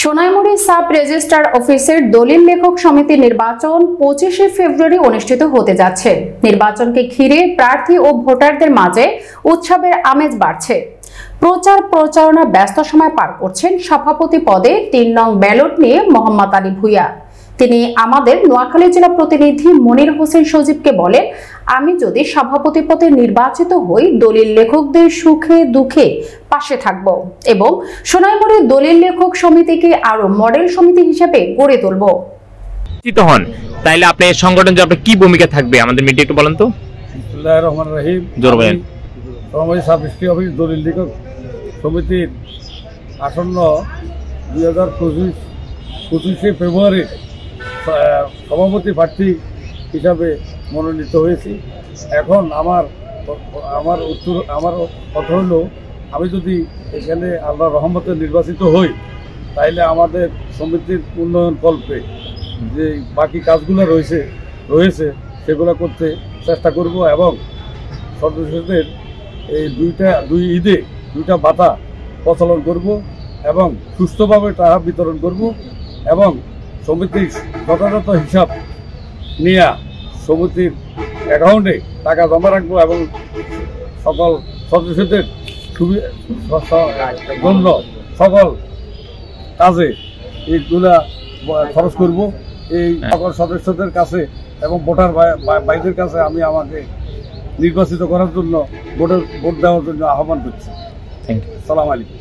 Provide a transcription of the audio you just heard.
Sonaimuri sub registrar অফিসের দলিল লেখক সমিতি নির্বাচন 25শে ফেব্রুয়ারি অনুষ্ঠিত হতে যাচ্ছে। নির্বাচনকে ঘিরে প্রার্থী ও ভোটারদের মাঝে উৎসবের আমেজ বাড়ছে। প্রচার প্রচারণা ব্যস্ত সময় পার করছেন সভাপতি পদে 3 নং ব্যালট নিয়ে মোহাম্মদ আলী ভুইয়া। তিনি আমাদের নোয়াখালী জেলা প্রতিনিধি মনির হোসেন সজীবকে বলেন, আমি যদি সভাপতি পদে নির্বাচিত হই দলিল লেখকদের সুখে দুঃখে পাশে থাকব এবং সোনাইমুড়ি দলিল লেখক সমিতিকে আরো মডেল সমিতি হিসেবে গড়ে তুলব। হন তাইলে আপনি এই সংগঠন যে আপনার কি ভূমিকা থাকবে আমাদের মিডিয়া একটু বলেন তো। বিসমিল্লাহির রহমানির রহিম। জোর বলেন। সোনাইমুড়ি সাব রেজিস্ট্রার অফিস দলিল লেখক সমিতির আসন্ন 2025-25শে ফেব্রুয়ারি সভাপতি প্রার্থী হিসাবে মনোনীত হয়েছি। এখন আমার কথা হলো, আমি যদি এখানে আল্লাহর রহমতে নির্বাচিত হই তাইলে আমাদের সমিতির উন্নয়ন কল্পে যে বাকি কাজগুলো রয়েছে সেগুলো করতে চেষ্টা করব এবং সদস্যদের এই দুই ঈদে 2টা ভাতা প্রচলন করব এবং সুস্থভাবে টাকা বিতরণ করব এবং সমিতির যথাযথ হিসাব নিয়ে সমিতির অ্যাকাউন্টে টাকা জমা রাখবো এবং সকল সদস্যদের জন্য সকল কাজে এইগুলা খরচ করব। এই সকল সদস্যদের কাছে এবং ভোটার ভাইদের কাছে আমি আমাকে নির্বাচিত করার জন্য ভোট দেওয়ার জন্য আহ্বান করছি। Thank you. আসসালামু আলাইকুম।